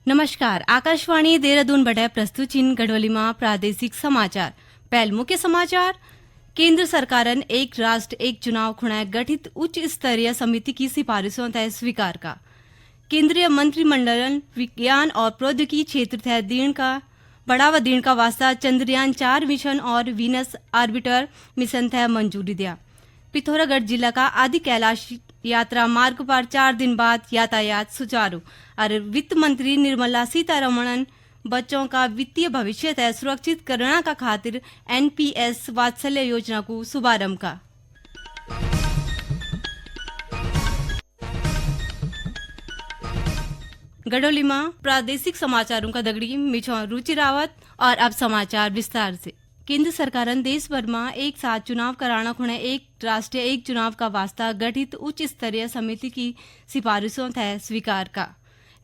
नमस्कार, आकाशवाणी देहरादून बटे प्रस्तुत चीन गढ़वाली में प्रादेशिक समाचार। पहल मुख्य समाचार। केंद्र सरकारन एक राष्ट्र एक चुनाव खुणाए गठित उच्च स्तरीय समिति की सिफारिशों तय स्वीकार का। केंद्रीय मंत्रिमंडल विज्ञान और प्रौद्योगिकी क्षेत्र तय दिन का बढ़ावा देने का वास्ता चंद्रयान 4 मिशन और वीनस ऑर्बिटर मिशन तय मंजूरी दिया। पिथौरागढ़ जिला का आदि कैलाश यात्रा मार्ग पर 4 दिन बाद यातायात सुचारू। और वित्त मंत्री निर्मला सीतारमण बच्चों का वित्तीय भविष्य तय सुरक्षित करने का खातिर एनपीएस वात्सल्य योजना को शुभारंभ का। गढ़ोली में प्रादेशिक समाचारों का दगड़ी मिछो रुचि रावत। और अब समाचार विस्तार से। केंद्र सरकार देश भर में एक साथ चुनाव कराना खुणे एक राष्ट्र एक चुनाव का वास्ता गठित उच्च स्तरीय समिति की सिफारिशों तय स्वीकार का।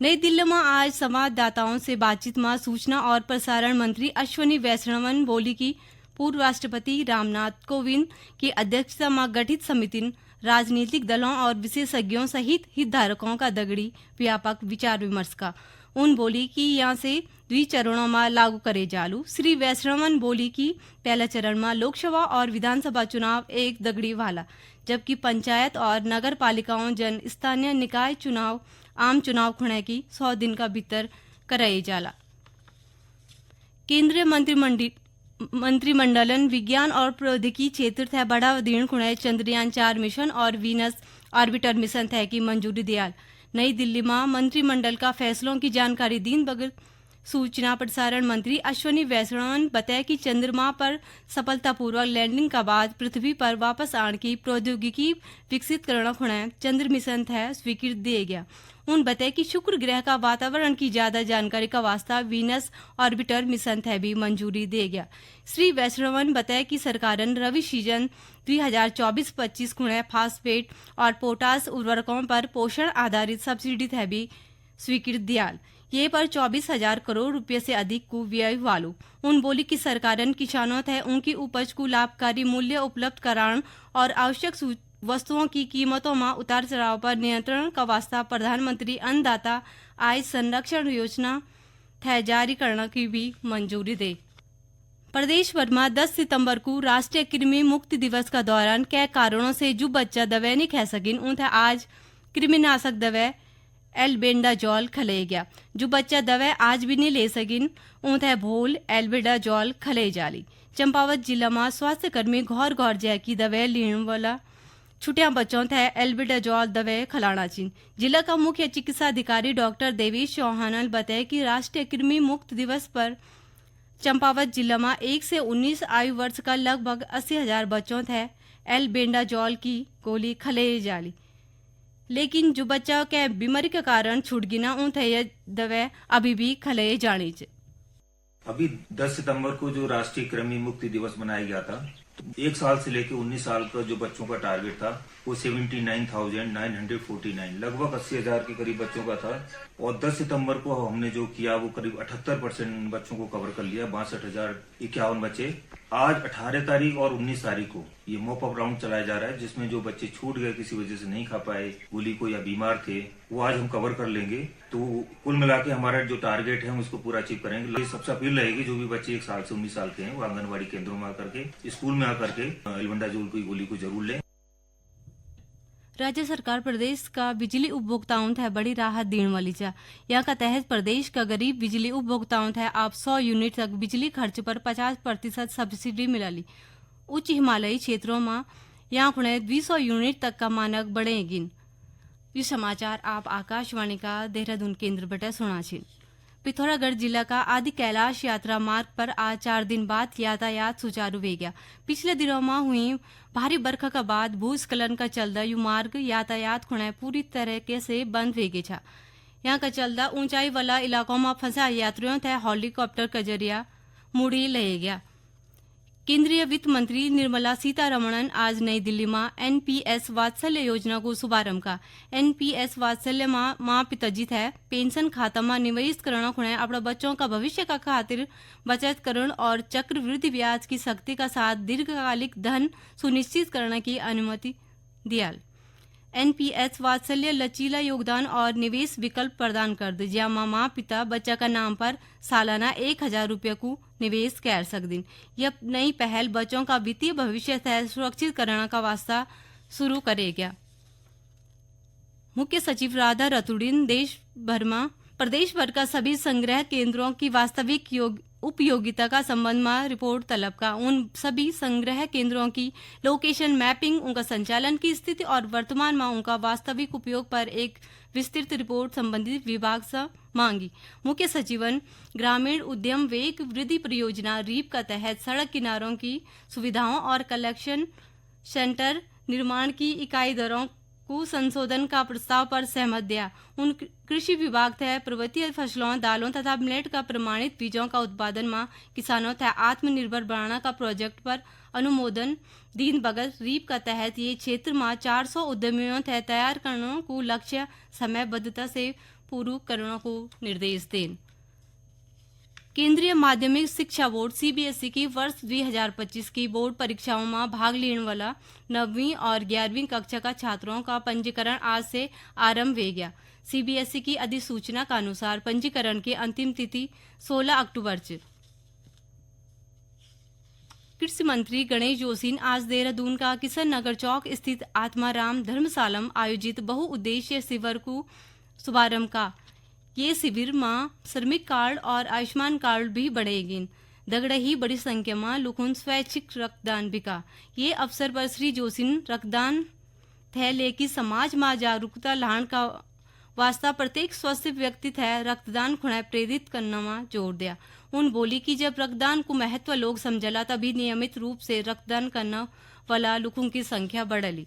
नई दिल्ली में आज संवाददाताओं से बातचीत में सूचना और प्रसारण मंत्री अश्विनी वैष्णवन बोली कि पूर्व राष्ट्रपति रामनाथ कोविंद की अध्यक्षता में गठित समिति राजनीतिक दलों और विशेषज्ञों सहित हितधारकों का दगड़ी व्यापक विचार विमर्श का। उन बोली कि यहाँ से 2 चरणों में लागू करे जालू। श्री वैष्णवन बोली कि पहला चरण में लोकसभा और विधानसभा चुनाव एक दगड़ी वाला, जबकि पंचायत और नगर पालिकाओं जन स्थानीय निकाय चुनाव आम चुनाव खुणे की 100 दिन का भीतर कराए जाला। केंद्रीय मंत्रिमंडलन विज्ञान और प्रौद्योगिकी क्षेत्र तय बढ़ावा देने खुणे चंद्रयान 4 मिशन और वीनस ऑर्बिटर मिशन तय की मंजूरी दियाल। नई दिल्ली में मंत्रिमंडल का फैसलों की जानकारी दीन बगैर सूचना प्रसारण मंत्री अश्विनी वैष्णवन बताया कि चंद्रमा पर सफलतापूर्वक लैंडिंग का बाद पृथ्वी पर वापस आने की प्रौद्योगिकी विकसित करना खुणे चंद्र मिशन तय स्वीकृति दिया गया। उन बताया कि शुक्र ग्रह का वातावरण की ज्यादा जानकारी का वास्ता वीनस ऑर्बिटर मिशन तय भी मंजूरी दिया गया। श्री वैष्णवन बताया कि सरकारन रवि सीजन 2024-25 खुणे फास्फेट और पोटास उर्वरकों पर पोषण आधारित सब्सिडी तय भी स्वीकृति दियाल। ये पर 24,000 करोड़ रुपये से अधिक को व्यय वालू। उन बोली कि सरकारन किसानों तय उनकी उपज को लाभकारी मूल्य उपलब्ध कराने और आवश्यक वस्तुओं की कीमतों में उतार चढ़ाव पर नियंत्रण का वास्ता प्रधानमंत्री अन्नदाता आय संरक्षण योजना तय जारी करने की भी मंजूरी दे। प्रदेश भर में 10 सितंबर को राष्ट्रीय कृमि मुक्ति दिवस का दौरान कई कारणों से जो बच्चा दवा नहीं खा सकिन उन्हें आज कृमिनाशक दवा एल्बेंडाजॉल खिलाया गया। जो बच्चा दवा आज भी नहीं ले सकिन उन्हें भोल एल्बेंडाजॉल खिलाई जाली। चंपावत जिला में स्वास्थ्य कर्मी घौर घौर जाए की दवा लेने वाला छुटिया बच्चों थे एल्बेंडाजॉल दवा खिलाना चाहिए। जिला का मुख्य चिकित्सा अधिकारी डॉक्टर देवेश चौहान बताया कि राष्ट्रीय कृमि मुक्त दिवस पर चंपावत जिला में 1 से 19 आयु वर्ष का लगभग 80,000 बच्चों थे एल्बेंडाजॉल की गोली खिलाई जाली। लेकिन जो बच्चा के बीमारी के कारण छूट गिना उन्हें यह दवा अभी भी खिलाई जानी चाहिए। अभी 10 सितंबर को जो राष्ट्रीय कृमि मुक्ति दिवस मनाया गया था, तो 1 साल से लेकर 19 साल का जो बच्चों का टारगेट था वो 79,949 लगभग 80,000 के करीब बच्चों का था। और 10 सितंबर को हमने जो किया वो करीब 78% बच्चों को कवर कर लिया, 62,051 बच्चे। आज 18 तारीख और 19 तारीख को ये मॉप अप राउंड चलाया जा रहा है, जिसमें जो बच्चे छूट गए किसी वजह से नहीं खा पाए गोली को या बीमार थे वो आज हम कवर कर लेंगे। तो कुल मिला के हमारा जो टारगेट है हम उसको पूरा अचीव करेंगे। सबसे अपील रहेगी जो भी बच्चे 1 साल से 19 साल के हैं वो आंगनबाड़ी केंद्रों में आकर के स्कूल में आकर के एल्बेंडाजॉल की गोली को जरूर लें। राज्य सरकार प्रदेश का बिजली उपभोक्ताओं थे बड़ी राहत देने वाली चा। यहाँ का तहत प्रदेश का गरीब बिजली उपभोक्ताओं थे आप 100 यूनिट तक बिजली खर्च पर 50% सब्सिडी मिलाली। उच्च हिमालयी क्षेत्रों में यहाँ खुणे 200 यूनिट तक का मानक बढ़ेगी। ये समाचार आप आकाशवाणी का देहरादून केंद्र बटे सुना छी। पिथौरागढ़ जिला का आदि कैलाश यात्रा मार्ग पर आज 4 दिन बाद यातायात सुचारू हो गया। पिछले दिनों में हुई भारी बरखा का बाद भूस्खलन का चलदा यू मार्ग यातायात खुणे पूरी तरीके से बंद हो गया। यहाँ का चलदा ऊंचाई वाला इलाकों में फंसा यात्रियों थे हेलीकॉप्टर का जरिया मुड़ी ले गया। केंद्रीय वित्त मंत्री निर्मला सीतारमण आज नई दिल्ली में एनपीएस वात्सल्य योजना को शुभारंभ का। एनपीएस वात्सल्य माँ पिताजी थे पेंशन खाता में निवेश करना खुणे अपना बच्चों का भविष्य का खातिर बचत करण और चक्रवृद्धि ब्याज की सख्ती का साथ दीर्घकालिक धन सुनिश्चित करने की अनुमति दियाल। एनपीएस वात्सल्य लचीला योगदान और निवेश विकल्प प्रदान कर दे, जहाँ माँ पिता बच्चा का नाम पर सालाना 1000 रुपये को निवेश कर सकते। यह नई पहल बच्चों का वित्तीय भविष्य सुरक्षित करने का वास्ता शुरू करेगा। मुख्य सचिव राधा रतुड़ी प्रदेश भर का सभी संग्रह केंद्रों की वास्तविक उपयोगिता का संबंध में रिपोर्ट तलब का। उन सभी संग्रह केंद्रों की लोकेशन मैपिंग, उनका संचालन की स्थिति और वर्तमान में उनका वास्तविक उपयोग पर एक विस्तृत रिपोर्ट संबंधित विभाग से मांगी। मुख्य सचिवन ग्रामीण उद्यम वेग वृद्धि परियोजना रीप का तहत सड़क किनारों की सुविधाओं और कलेक्शन सेंटर निर्माण की इकाई दरों को संशोधन का प्रस्ताव पर सहमत दिया। उन कृषि विभाग तय पर्वतीय फसलों, दालों तथा मिलेट का प्रमाणित बीजों का उत्पादन में किसानों तथा आत्मनिर्भर बनाना का प्रोजेक्ट पर अनुमोदन दीन बगत रीप का तहत ये क्षेत्र में 400 उद्यमियों तैयार करने को लक्ष्य समयबद्धता से पूरा करने को निर्देश दें। केंद्रीय माध्यमिक शिक्षा बोर्ड सीबीएसई की वर्ष 2025 की बोर्ड परीक्षाओं में भाग लेने वाला 9वीं और 11वीं कक्षा का छात्रों का पंजीकरण आज से आरंभ हो गया। सीबीएसई की अधिसूचना के अनुसार पंजीकरण की अंतिम तिथि 16 अक्टूबर च। कृषि मंत्री गणेश जोशी ने आज देहरादून का किशन नगर चौक स्थित आत्माराम धर्मशाला में आयोजित बहुउद्देशीय शिविर को शुभारंभ का। ये शिविर में श्रमिक कार्ड और आयुष्मान कार्ड भी बढ़ेगी। दगड़े ही बड़ी संख्या में लोगों स्वैच्छिक रक्तदान भी का। ये अवसर पर श्री जोशी ने रक्तदान थे लेकिन समाज में जागरूकता लाने का वास्ता प्रत्येक स्वस्थ व्यक्ति थे रक्तदान खुणाए प्रेरित करने में जोर दिया। उन बोली कि जब रक्तदान को महत्व लोग समझला तभी नियमित रूप से रक्तदान करने वाला लोगों की संख्या बढ़ली।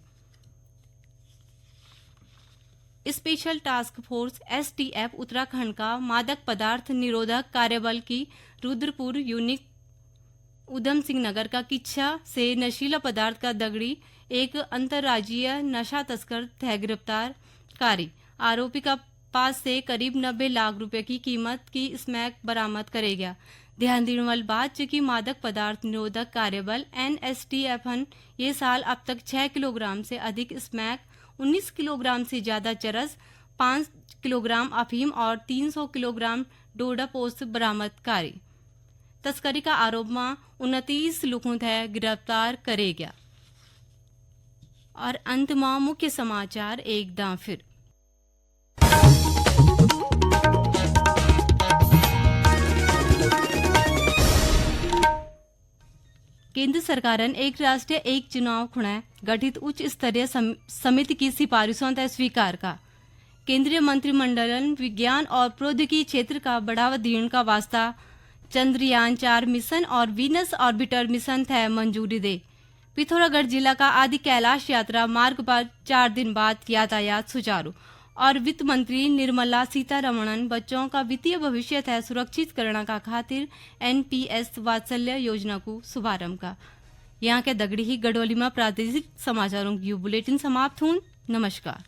Special task force STF Uttarakhand का मादक पदार्थ निरोधक कार्यबल की रुद्रपुर यूनिट उधम सिंह नगर का किच्छा से नशीला पदार्थ का दगड़ी एक अंतर्राज्यीय नशा तस्कर थे गिरफ्तार कारी। आरोपी का पास से करीब 90 लाख रुपए की कीमत की स्मैक बरामद करेगा। ध्यान देने वाली बात है कि मादक पदार्थ निरोधक कार्यबल एनएसटीएफ ये साल अब तक 6 किलोग्राम से अधिक स्मैक, 19 किलोग्राम से ज्यादा चरस, 5 किलोग्राम अफीम और 300 किलोग्राम डोडा पोस्त बरामद कारी। तस्करी का आरोप में 29 लोगों थे गिरफ्तार करेगा। और अंत में मुख्य समाचार एक दां फिर। केंद्र सरकार ने एक राष्ट्र एक चुनाव खुणाए गठित उच्च स्तरीय समिति की सिफारिशों तय स्वीकार का। केंद्रीय मंत्रिमंडल ने विज्ञान और प्रौद्योगिकी क्षेत्र का बढ़ावा देने का वास्ता चंद्रयान 4 मिशन और वीनस ऑर्बिटर मिशन तय मंजूरी दे। पिथौरागढ़ जिला का आदि कैलाश यात्रा मार्ग पर 4 दिन बाद यातायात सुचारू। और वित्त मंत्री निर्मला सीतारमणन बच्चों का वित्तीय भविष्य तय सुरक्षित करने का खातिर एनपीएस वात्सल्य योजना को शुभारंभ का। यहाँ के दगड़ी ही गडोली में प्रादेशिक समाचारों की बुलेटिन समाप्त हुई। नमस्कार।